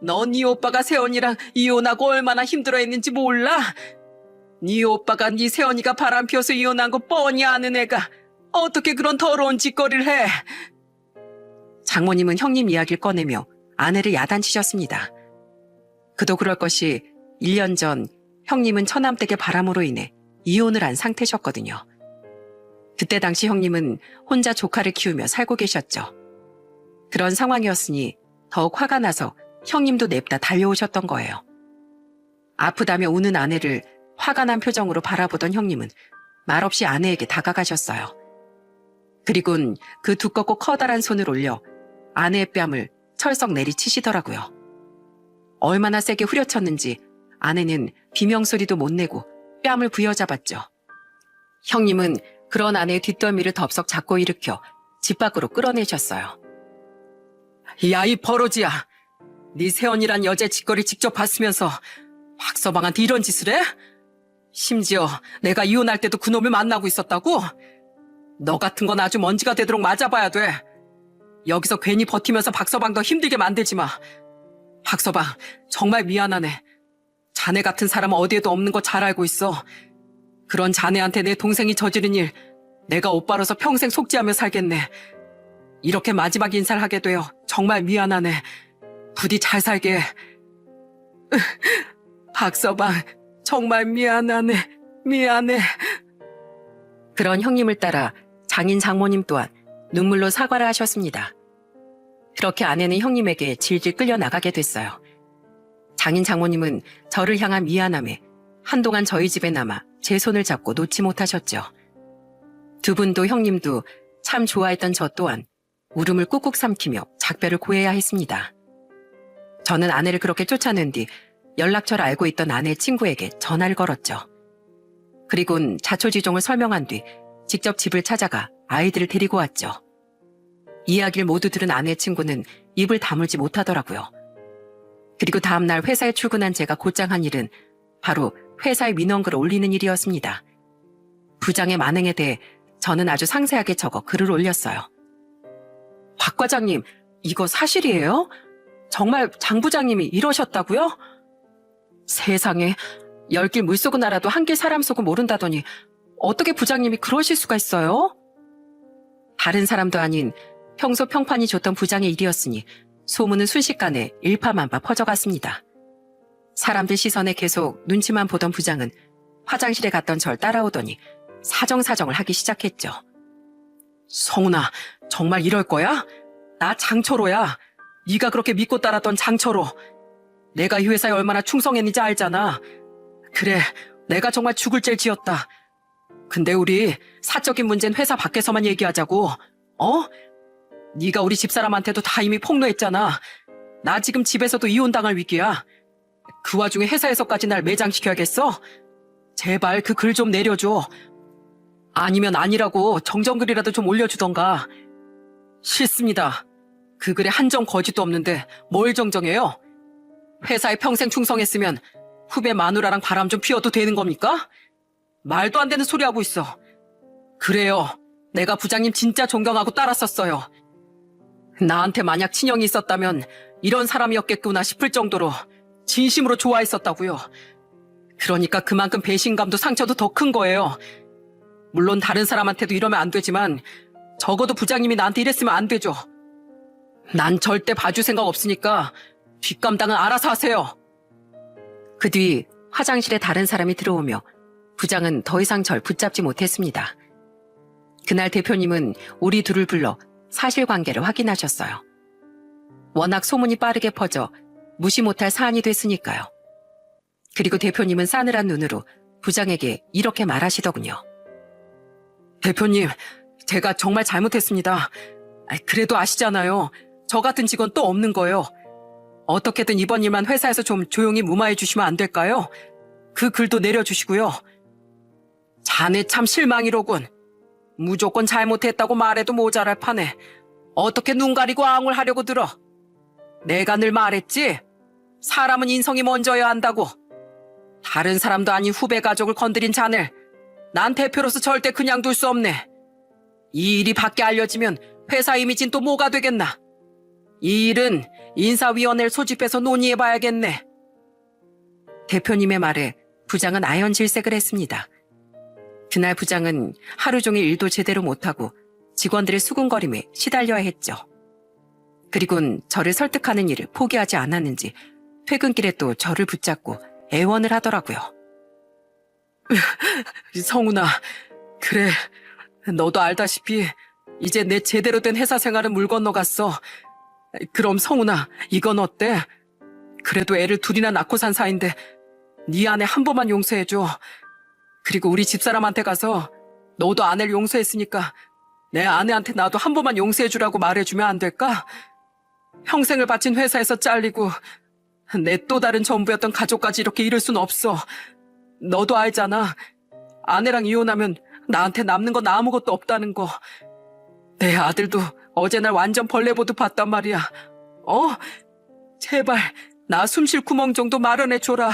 너 네 오빠가 세연이랑 이혼하고 얼마나 힘들어했는지 몰라? 네 오빠가 네 세연이가 바람 피워서 이혼한 거 뻔히 아는 애가 어떻게 그런 더러운 짓거리를 해? 장모님은 형님 이야기를 꺼내며 아내를 야단치셨습니다. 그도 그럴 것이 1년 전 형님은 처남댁의 바람으로 인해 이혼을 한 상태셨거든요. 그때 당시 형님은 혼자 조카를 키우며 살고 계셨죠. 그런 상황이었으니 더욱 화가 나서 형님도 냅다 달려오셨던 거예요. 아프다며 우는 아내를 화가 난 표정으로 바라보던 형님은 말없이 아내에게 다가가셨어요. 그리곤 그 두껍고 커다란 손을 올려 아내의 뺨을 철썩 내리치시더라고요. 얼마나 세게 후려쳤는지 아내는 비명소리도 못 내고 뺨을 부여잡았죠. 형님은 그런 아내의 뒷덜미를 덥석 잡고 일으켜 집 밖으로 끌어내셨어요. 야, 이 버러지야. 네 세연이란 여자의 짓거리 직접 봤으면서 박서방한테 이런 짓을 해? 심지어 내가 이혼할 때도 그놈을 만나고 있었다고? 너 같은 건 아주 먼지가 되도록 맞아봐야 돼. 여기서 괜히 버티면서 박서방 더 힘들게 만들지 마. 박서방, 정말 미안하네. 자네 같은 사람은 어디에도 없는 거 잘 알고 있어. 그런 자네한테 내 동생이 저지른 일 내가 오빠로서 평생 속지하며 살겠네. 이렇게 마지막 인사를 하게 되어 정말 미안하네. 부디 잘 살게. 박서방, 정말 미안하네. 미안해. 그런 형님을 따라 장인 장모님 또한 눈물로 사과를 하셨습니다. 그렇게 아내는 형님에게 질질 끌려 나가게 됐어요. 장인 장모님은 저를 향한 미안함에 한동안 저희 집에 남아 제 손을 잡고 놓지 못하셨죠. 두 분도 형님도 참 좋아했던 저 또한 울음을 꾹꾹 삼키며 작별을 고해야 했습니다. 저는 아내를 그렇게 쫓아낸 뒤 연락처를 알고 있던 아내 친구에게 전화를 걸었죠. 그리곤 자초지종을 설명한 뒤 직접 집을 찾아가 아이들을 데리고 왔죠. 이야기를 모두 들은 아내 친구는 입을 다물지 못하더라고요. 그리고 다음날 회사에 출근한 제가 곧장 한 일은 바로 회사에 민원글을 올리는 일이었습니다. 부장의 만행에 대해 저는 아주 상세하게 적어 글을 올렸어요. 박 과장님, 이거 사실이에요? 정말 장 부장님이 이러셨다고요? 세상에, 열길 물속은 알아도 한길 사람 속은 모른다더니 어떻게 부장님이 그러실 수가 있어요? 다른 사람도 아닌 평소 평판이 좋던 부장의 일이었으니 소문은 순식간에 일파만파 퍼져갔습니다. 사람들 시선에 계속 눈치만 보던 부장은 화장실에 갔던 절 따라오더니 사정사정을 하기 시작했죠. 성훈아, 정말 이럴 거야? 나 장철호야. 네가 그렇게 믿고 따랐던 장철호. 내가 이 회사에 얼마나 충성했는지 알잖아. 그래, 내가 정말 죽을 죄를 지었다. 근데 우리 사적인 문제는 회사 밖에서만 얘기하자고. 어? 네가 우리 집사람한테도 다 이미 폭로했잖아. 나 지금 집에서도 이혼당할 위기야. 그 와중에 회사에서까지 날 매장시켜야겠어? 제발 그 글 좀 내려줘. 아니면 아니라고 정정글이라도 좀 올려주던가. 싫습니다. 그 글에 한 점 거짓도 없는데 뭘 정정해요? 회사에 평생 충성했으면 후배 마누라랑 바람 좀 피워도 되는 겁니까? 말도 안 되는 소리 하고 있어. 그래요. 내가 부장님 진짜 존경하고 따랐었어요. 나한테 만약 친형이 있었다면 이런 사람이었겠구나 싶을 정도로 진심으로 좋아했었다고요. 그러니까 그만큼 배신감도 상처도 더 큰 거예요. 물론 다른 사람한테도 이러면 안 되지만 적어도 부장님이 나한테 이랬으면 안 되죠. 난 절대 봐줄 생각 없으니까 뒷감당은 알아서 하세요. 그 뒤 화장실에 다른 사람이 들어오며 부장은 더 이상 절 붙잡지 못했습니다. 그날 대표님은 우리 둘을 불러 사실관계를 확인하셨어요. 워낙 소문이 빠르게 퍼져 무시 못할 사안이 됐으니까요. 그리고 대표님은 싸늘한 눈으로 부장에게 이렇게 말하시더군요. 대표님, 제가 정말 잘못했습니다. 그래도 아시잖아요. 저 같은 직원 또 없는 거예요. 어떻게든 이번 일만 회사에서 좀 조용히 무마해 주시면 안 될까요? 그 글도 내려주시고요. 자네 참 실망이로군. 무조건 잘못했다고 말해도 모자랄 판에 어떻게 눈 가리고 앙을 하려고 들어. 내가 늘 말했지. 사람은 인성이 먼저여야 한다고. 다른 사람도 아닌 후배 가족을 건드린 자네를 난 대표로서 절대 그냥 둘 수 없네. 이 일이 밖에 알려지면 회사 이미지는 또 뭐가 되겠나. 이 일은 인사위원회를 소집해서 논의해봐야겠네. 대표님의 말에 부장은 아연질색을 했습니다. 그날 부장은 하루 종일 일도 제대로 못하고 직원들의 수군거림에 시달려야 했죠. 그리곤 저를 설득하는 일을 포기하지 않았는지 퇴근길에 또 저를 붙잡고 애원을 하더라고요. 성훈아, 그래, 너도 알다시피 이제 내 제대로 된 회사 생활은 물 건너갔어. 그럼 성훈아, 이건 어때? 그래도 애를 둘이나 낳고 산 사이인데 네 아내 한 번만 용서해줘. 그리고 우리 집사람한테 가서 너도 아내를 용서했으니까 내 아내한테 나도 한 번만 용서해주라고 말해주면 안 될까? 평생을 바친 회사에서 잘리고 내 또 다른 전부였던 가족까지 이렇게 잃을 순 없어. 너도 알잖아. 아내랑 이혼하면 나한테 남는 건 아무것도 없다는 거. 내 아들도 어제 날 완전 벌레 보듯 봤단 말이야. 제발 나 숨 쉴 구멍 정도 마련해줘라.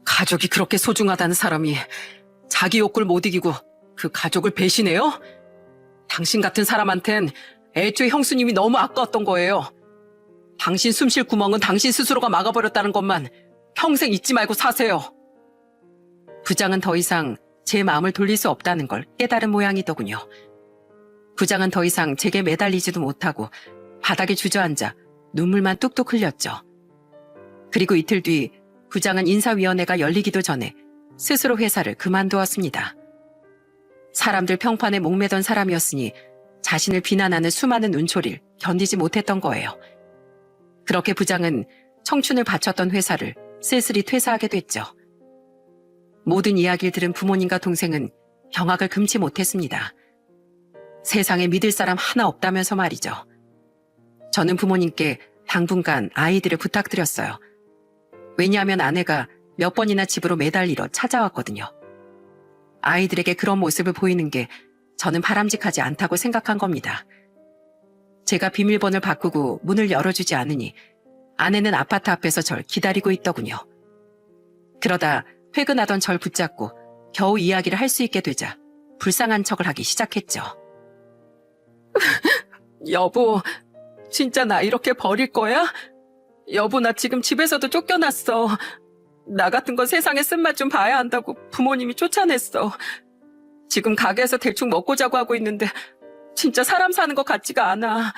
가족이 그렇게 소중하다는 사람이 자기 욕구를 못 이기고 그 가족을 배신해요? 당신 같은 사람한텐 애초에 형수님이 너무 아까웠던 거예요. 당신 숨 쉴 구멍은 당신 스스로가 막아버렸다는 것만 평생 잊지 말고 사세요. 부장은 더 이상 제 마음을 돌릴 수 없다는 걸 깨달은 모양이더군요. 부장은 더 이상 제게 매달리지도 못하고 바닥에 주저앉아 눈물만 뚝뚝 흘렸죠. 그리고 이틀 뒤 부장은 인사위원회가 열리기도 전에 스스로 회사를 그만두었습니다. 사람들 평판에 목매던 사람이었으니 자신을 비난하는 수많은 눈초리를 견디지 못했던 거예요. 그렇게 부장은 청춘을 바쳤던 회사를 쓸쓸히 퇴사하게 됐죠. 모든 이야기를 들은 부모님과 동생은 경악을 금치 못했습니다. 세상에 믿을 사람 하나 없다면서 말이죠. 저는 부모님께 당분간 아이들을 부탁드렸어요. 왜냐하면 아내가 몇 번이나 집으로 매달리러 찾아왔거든요. 아이들에게 그런 모습을 보이는 게 저는 바람직하지 않다고 생각한 겁니다. 제가 비밀번호를 바꾸고 문을 열어주지 않으니 아내는 아파트 앞에서 절 기다리고 있더군요. 그러다 퇴근하던 절 붙잡고 겨우 이야기를 할 수 있게 되자 불쌍한 척을 하기 시작했죠. 여보, 진짜 나 이렇게 버릴 거야? 여보, 나 지금 집에서도 쫓겨났어. 나 같은 건 세상의 쓴맛 좀 봐야 한다고 부모님이 쫓아냈어. 지금 가게에서 대충 먹고 자고 하고 있는데 진짜 사람 사는 것 같지가 않아.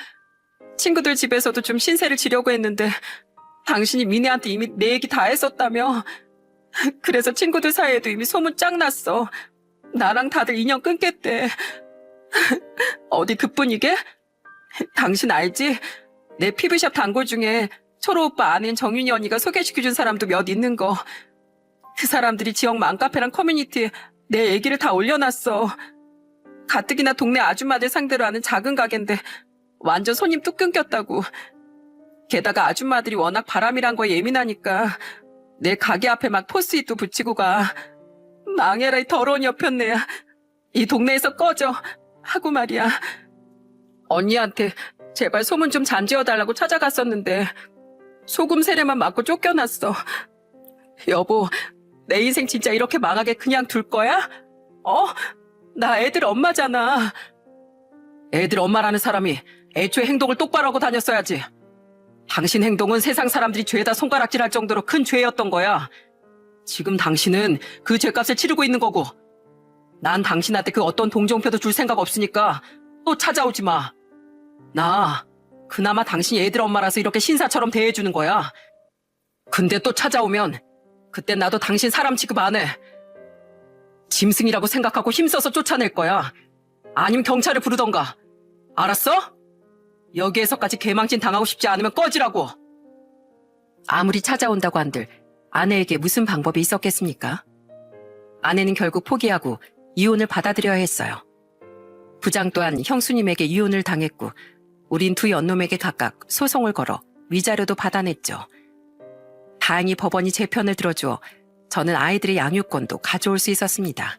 친구들 집에서도 좀 신세를 지려고 했는데 당신이 미네한테 이미 내 얘기 다 했었다며. 그래서 친구들 사이에도 이미 소문 쫙 났어. 나랑 다들 인연 끊겠대. 어디 그뿐이게? 당신 알지? 내 피부샵 단골 중에 초로 오빠 아는 정윤이 언니가 소개시켜준 사람도 몇 있는 거. 그 사람들이 지역 맘카페랑 커뮤니티에 내 얘기를 다 올려놨어. 가뜩이나 동네 아줌마들 상대로 하는 작은 가게인데 완전 손님 뚝 끊겼다고. 게다가 아줌마들이 워낙 바람이란 거에 예민하니까 내 가게 앞에 막 포스트잇도 붙이고 가. 망해라 이 더러운 여편네야. 이 동네에서 꺼져 하고 말이야. 언니한테 제발 소문 좀 잠재워달라고 찾아갔었는데 소금 세례만 맞고 쫓겨났어. 여보, 내 인생 진짜 이렇게 망하게 그냥 둘 거야? 나 애들 엄마잖아. 애들 엄마라는 사람이 애초에 행동을 똑바로 하고 다녔어야지. 당신 행동은 세상 사람들이 죄다 손가락질할 정도로 큰 죄였던 거야. 지금 당신은 그 죄값을 치르고 있는 거고 난 당신한테 그 어떤 동정표도 줄 생각 없으니까 또 찾아오지 마. 나 그나마 당신이 애들 엄마라서 이렇게 신사처럼 대해주는 거야. 근데 또 찾아오면 그때 나도 당신 사람 취급 안 해. 짐승이라고 생각하고 힘써서 쫓아낼 거야. 아니면 경찰을 부르던가. 알았어? 여기에서까지 개망신 당하고 싶지 않으면 꺼지라고. 아무리 찾아온다고 한들 아내에게 무슨 방법이 있었겠습니까? 아내는 결국 포기하고 이혼을 받아들여야 했어요. 부장 또한 형수님에게 이혼을 당했고 우린 두 연놈에게 각각 소송을 걸어 위자료도 받아냈죠. 다행히 법원이 제 편을 들어주어 저는 아이들의 양육권도 가져올 수 있었습니다.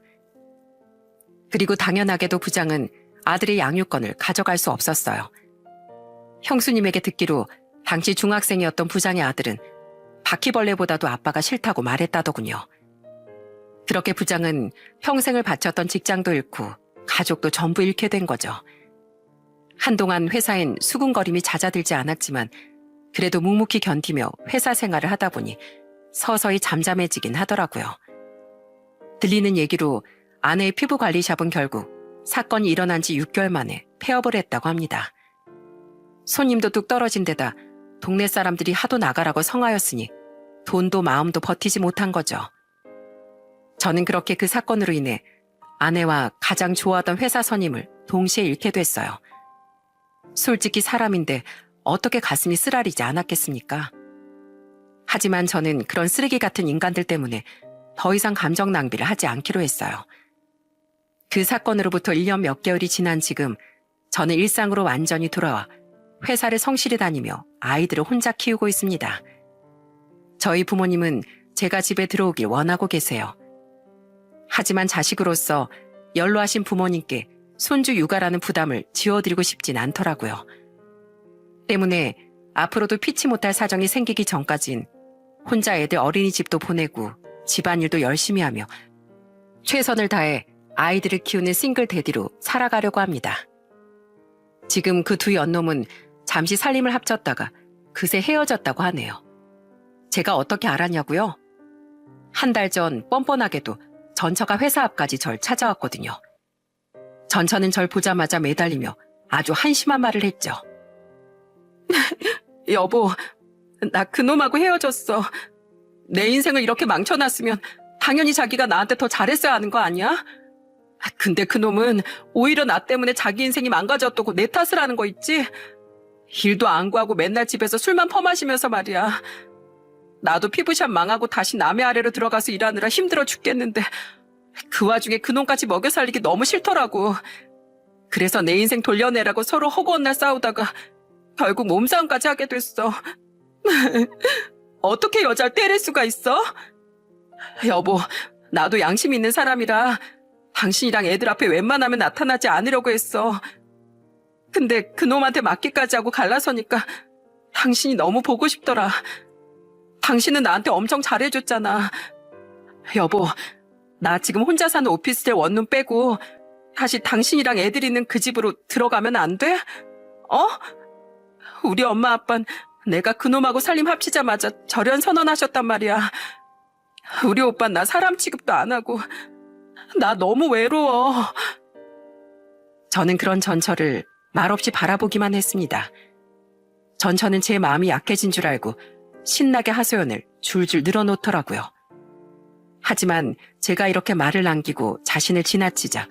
그리고 당연하게도 부장은 아들의 양육권을 가져갈 수 없었어요. 형수님에게 듣기로 당시 중학생이었던 부장의 아들은 바퀴벌레보다도 아빠가 싫다고 말했다더군요. 그렇게 부장은 평생을 바쳤던 직장도 잃고 가족도 전부 잃게 된 거죠. 한동안 회사엔 수군거림이 잦아들지 않았지만 그래도 묵묵히 견디며 회사 생활을 하다 보니 서서히 잠잠해지긴 하더라고요. 들리는 얘기로 아내의 피부관리샵은 결국 사건이 일어난 지 6개월 만에 폐업을 했다고 합니다. 손님도 뚝 떨어진 데다 동네 사람들이 하도 나가라고 성하였으니 돈도 마음도 버티지 못한 거죠. 저는 그렇게 그 사건으로 인해 아내와 가장 좋아하던 회사 선임을 동시에 잃게 됐어요. 솔직히 사람인데 어떻게 가슴이 쓰라리지 않았겠습니까? 하지만 저는 그런 쓰레기 같은 인간들 때문에 더 이상 감정 낭비를 하지 않기로 했어요. 그 사건으로부터 1년 몇 개월이 지난 지금 저는 일상으로 완전히 돌아와 회사를 성실히 다니며 아이들을 혼자 키우고 있습니다. 저희 부모님은 제가 집에 들어오길 원하고 계세요. 하지만 자식으로서 연로하신 부모님께 손주 육아라는 부담을 지워드리고 싶진 않더라고요. 때문에 앞으로도 피치 못할 사정이 생기기 전까진 혼자 애들 어린이집도 보내고 집안일도 열심히 하며 최선을 다해 아이들을 키우는 싱글 대디로 살아가려고 합니다. 지금 그 두 연놈은 잠시 살림을 합쳤다가 그새 헤어졌다고 하네요. 제가 어떻게 알았냐고요? 한 달 전 뻔뻔하게도 전처가 회사 앞까지 절 찾아왔거든요. 전처는 절 보자마자 매달리며 아주 한심한 말을 했죠. 여보, 나 그놈하고 헤어졌어. 내 인생을 이렇게 망쳐놨으면 당연히 자기가 나한테 더 잘했어야 하는 거 아니야? 근데 그놈은 오히려 나 때문에 자기 인생이 망가졌다고 내 탓을 하는 거 있지? 일도 안 구하고 맨날 집에서 술만 퍼마시면서 말이야. 나도 피부샵 망하고 다시 남의 아래로 들어가서 일하느라 힘들어 죽겠는데 그 와중에 그놈까지 먹여 살리기 너무 싫더라고. 그래서 내 인생 돌려내라고 서로 허구한 날 싸우다가 결국 몸싸움까지 하게 됐어. 어떻게 여자를 때릴 수가 있어? 여보, 나도 양심 있는 사람이라 당신이랑 애들 앞에 웬만하면 나타나지 않으려고 했어. 근데 그놈한테 맞기까지 하고 갈라서니까 당신이 너무 보고 싶더라. 당신은 나한테 엄청 잘해줬잖아. 여보, 나 지금 혼자 사는 오피스텔 원룸 빼고 다시 당신이랑 애들 있는 그 집으로 들어가면 안 돼? 우리 엄마 아빠는 내가 그놈하고 살림 합치자마자 절연 선언하셨단 말이야. 우리 오빠는 나 사람 취급도 안 하고 나 너무 외로워. 저는 그런 전철을 말없이 바라보기만 했습니다. 전철은 제 마음이 약해진 줄 알고 신나게 하소연을 줄줄 늘어놓더라고요. 하지만 제가 이렇게 말을 남기고 자신을 지나치자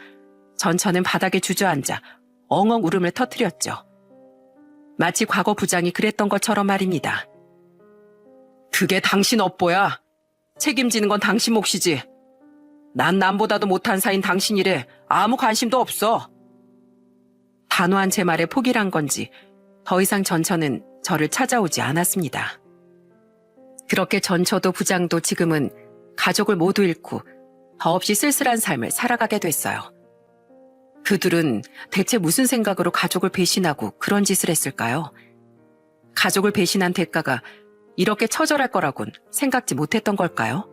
전철은 바닥에 주저앉아 엉엉 울음을 터뜨렸죠. 마치 과거 부장이 그랬던 것처럼 말입니다. 그게 당신 업보야. 책임지는 건 당신 몫이지. 난 남보다도 못한 사인 당신이래 아무 관심도 없어. 단호한 제 말에 포기를 한 건지 더 이상 전처는 저를 찾아오지 않았습니다. 그렇게 전처도 부장도 지금은 가족을 모두 잃고 더없이 쓸쓸한 삶을 살아가게 됐어요. 그들은 대체 무슨 생각으로 가족을 배신하고 그런 짓을 했을까요? 가족을 배신한 대가가 이렇게 처절할 거라곤 생각지 못했던 걸까요?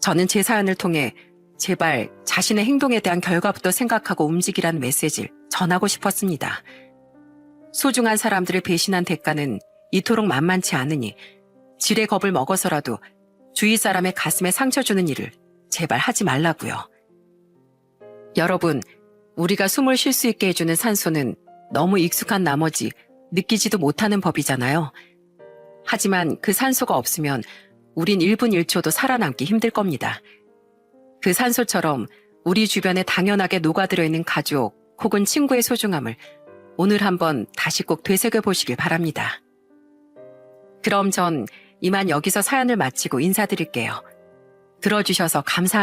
저는 제 사연을 통해 제발 자신의 행동에 대한 결과부터 생각하고 움직이라는 메시지를 전하고 싶었습니다. 소중한 사람들을 배신한 대가는 이토록 만만치 않으니 지레 겁을 먹어서라도 주위 사람의 가슴에 상처 주는 일을 제발 하지 말라고요. 여러분, 우리가 숨을 쉴 수 있게 해주는 산소는 너무 익숙한 나머지 느끼지도 못하는 법이잖아요. 하지만 그 산소가 없으면 우린 1분 1초도 살아남기 힘들 겁니다. 그 산소처럼 우리 주변에 당연하게 녹아들어 있는 가족 혹은 친구의 소중함을 오늘 한번 다시 꼭 되새겨보시길 바랍니다. 그럼 전 이만 여기서 사연을 마치고 인사드릴게요. 들어주셔서 감사합니다.